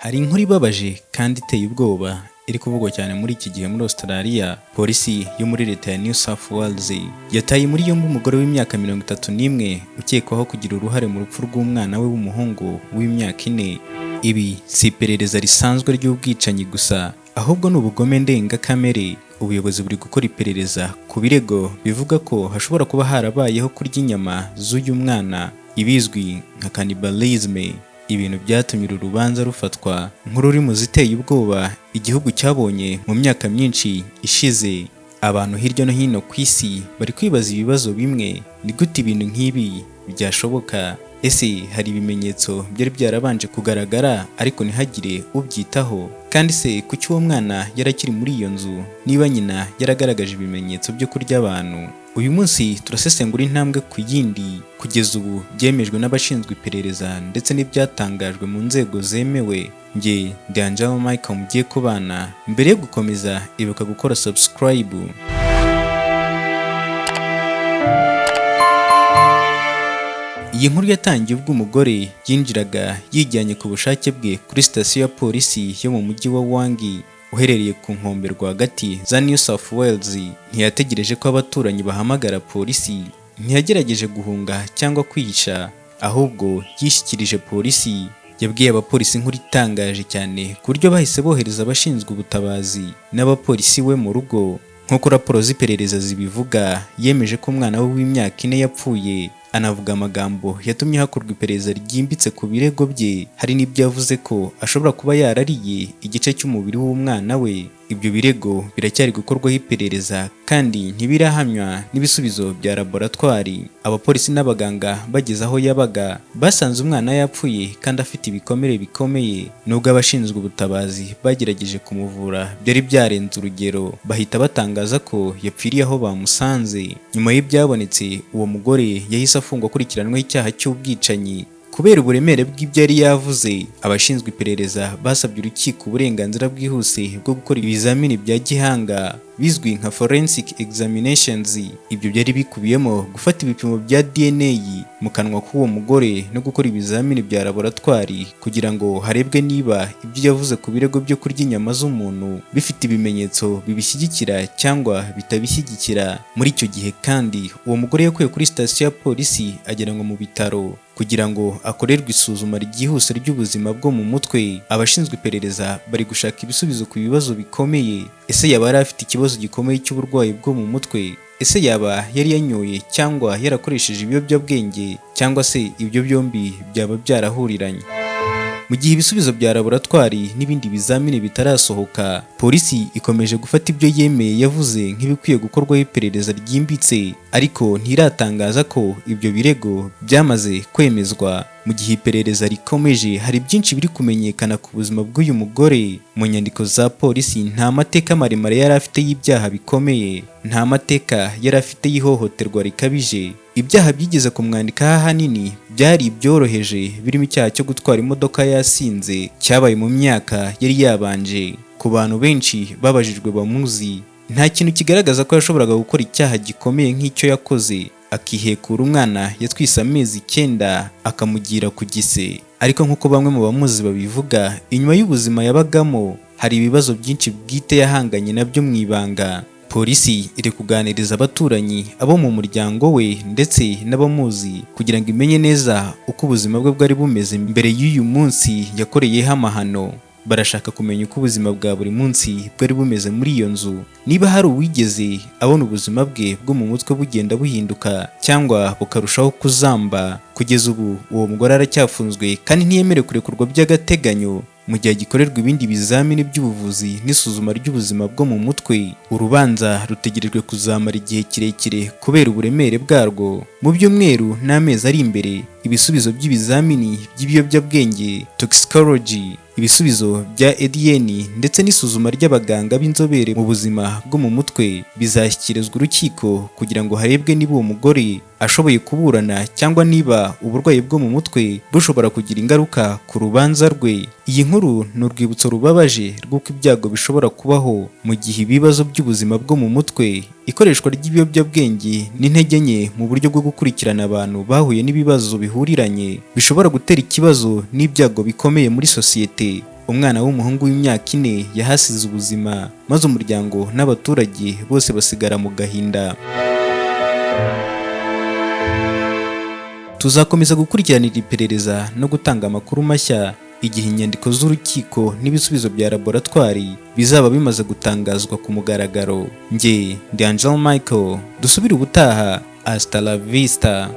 Hari inkuru ibabaje kandi iteye ubwoba iri kuvugwa cyane muri iki gihe muri Australia. Polisi yo muri leta ya New South Wales yataye muri yombi umugore w'imyaka 31 ukekwaho kugira uruhare mu rupfu rw'umwana we w'umuhungu w'imyaka 4. Ibi si iperereza risanzwe ry'ubwicanyi gusa, ahubwo ni ubugome ndengakamere. Ubuyobozi buri gukora iperereza ku birego bivuga ko hashobora kuba harabayeho kurya inyama z'uyu mwana, ibizwi nka cannibalism. Ibintu byatumye uru rubanza rufatwa nk'ururi mu ziteye ubwoba igihugu cyabonye mu myaka myinshi ishize. Abantu hirya no hino ku isi bari kwibaza ibibazo bimwe: ni gute ibintu nk'ibi byashoboka? Ese hari ibimenyetso byari byarabanje kugaragara ariko ntihagire ubyitaho? Kandi se kuki uwo mwana yarakiri muri iyo nzu niba nyina yaragaragaje ibimenyetso byo kurya abantu? Uyu munsi turasesengura intambwe ku yindi kugeza ubu byemejwe n'abashinzwe iperereza ndetse n'ibyatangajwe mu nzego zemewe. Njye Ndianjao Michael mugiye kubana. Mbere yo gukomeza, ibuka gukora subscribe. Iyi nkuru yatangiye ubwo umugore yinjiraga yijyanye ku bushake bwe kuri sitasiyo ya polisi yo mu mujyi wa Wangi uherereye ku nkombe rwagati za New South Wales. Ntiyategereje ko abaturanyi bahamagara polisi, ntiyagerageje guhunga cyangwa kwihisha, ahubwo yishyikirije polisi. Yabwiye abapolisi inkuru itangaje cyane ku buryo bahise bohereza abashinzwe ubutabazi n'abapolisi we mu rugo. Nk'uko raporo z'iperereza zibivuga, yemeje ko umwana we w'imyaka 4 yapfuye. Anavuga amagambo yatumye hakorwa iperereza ryimbitse ku birego bye. Hari n'ibyo yavuze ko ashobora kuba yarariye igice cy'umubiri w'umwana we. Ibyo birego biracyari gukorwaho iperereza kandi ntibirahamywa n'ibisubizo bya laboratwari. Abapolisi n'abaganga bageze aho yabaga basanze umwana yapfuye kandi afite ibikomere bikomeye. Nubwo abashinzwe ubutabazi bagerageje kumuvura byari byarenze urugero, bahita batangaza ko yapfiriye aho bamusanze. Nyuma y'ibyabonetse, uwo mugore yahise afungwa akurikiranweho icyaha cy'ubwicanyi. Kubera uburemere bw'ibyo yari yavuze, abashinzwe iperereza basabye urukiko uburenganzira bwihuse bwo gukora ibizamini bya gihanga bizwi nka forensic examinations. Ibyo byari bikubiyemo gufata ibipimo bya DNA mu kanwa k'uwo mugore no gukora ibizamini bya laboratwari kugira ngo harebwe niba ibyo yavuze ku birego byo kurya inyama z'umuntu bifite ibimenyetso bibishyigikira cyangwa bitabishyigikira. Muri icyo gihe kandi uwo mugore yakuwe kuri sitasiyo ya polisi ajyanwa mu bitaro kugira ngo akorerwe isuzuma ryihuse ry'ubuzima bwo mu mutwe. Abashinzwe iperereza bari gushaka ibisubizo ku bibazo bikomeye. Ese yaba yari afite ikibazo gikomeye cy'uburwayi bwo mu mutwe? Ese yaba yari yanyoye cyangwa yarakoresheje ibiyobyabwenge, cyangwa se ibyo byombi byaba byarahuriranye? Mu gihe ibisubizo bya laboratwari n'ibindi bizamini bitarasohoka, polisi ikomeje gufata ibyo yemeye yavuze nk'ibikwiye gukorwaho iperereza ryimbitse, ariko ntiratangaza ko ibyo birego byamaze kwemezwa. Mu gihe iperereza rikomeje, hari byinshi biri kumenyekana ku buzima bw'uyu mugore. Mu nyandiko za polisi nta mateka maremare yari afite y'ibyaha bikomeye, nta mateka yari afite y'ihohoterwa rikabije. Ibyaha byigeze kumwandikaho ahanini byari ibyoroheje, birimo icyaha cyo gutwara imodoka yasinze cyabaye mu myaka yari yabanje. Ku bantu benshi babajijwe bamuzi, nta kintu kigaragaza ko yashoboraga gukora icyaha gikomeye nk'icyo yakoze, akihekura umwana yatwise amezi 9 akamugira ku gise. Ariko nk'uko bamwe mu bamuzi babivuga, inyuma y'ubuzima yabagamo hari ibibazo byinshi bwite yahanganye nabyo mu ibanga. Polisi iri kuganiriza abaturanyi, abo mu muryango we ndetse n'abamuzi kugira ngo imenye neza uko ubuzima bwe bwari bumeze mbere y'uyu munsi yakoreyeho amahano. Barashaka kumenya uko ubuzima bwa buri munsi bwari bumeze muri iyo nzu, niba hari uwigeze abona ubuzima bwe bwo mu mutwe bugenda buhinduka cyangwa bukarushaho kuzamba. Kugeza ubu uwo mugore aracyafunzwe kandi ntiyemerewe kurekurwa by'agateganyo mu gihe gikorerwa ibindi bizamini by'ubuvuzi n'isuzuma ry'ubuzima bwo mu mutwe. Urubanza rutegerejwe kuzamara igihe kirekire kubera uburemere bwarwo. Mu byumweru n'amezi ari imbere, ibisubizo by'ibizamini by'ibiyobyabwenge, toxicology, ibisubizo bya ADN ndetse n'isuzuma ry'abaganga b'inzobere mu buzima bwo mu mutwe bizashyikirizwa urukiko kugira ngo harebwe niba uwo mugore ashoboye kuburana cyangwa niba uburwayi bwo mu mutwe bushobora kugira ingaruka ku rubanza rwe. Iyi nkuru ni urwibutso rubabaje rw'uko ibyago bishobora kubaho mu gihe ibibazo by'ubuzima bwo mu mutwe, ikoreshwa ry'ibiyobyabwenge n'intege nke mu buryo bwo gukurikirana abantu bahuye n'ibibazo bihuriranye bishobora gutera ikibazo n'ibyago bikomeye muri sosiyete. umwana w'umuhungu w'imyaka 4 yahasize ubuzima, maze umuryango n'abaturage bose basigara mu gahinda. Tuzakomeza gukurikiranira iperereza no gutanga amakuru mashya igihe inyandiko z'urukiko n'ibisubizo bya laboratwari bizaba bimaze gutangazwa ku mugaragaro. Njye ndi Angel Michael, dusubire ubutaha. Hasta la vista.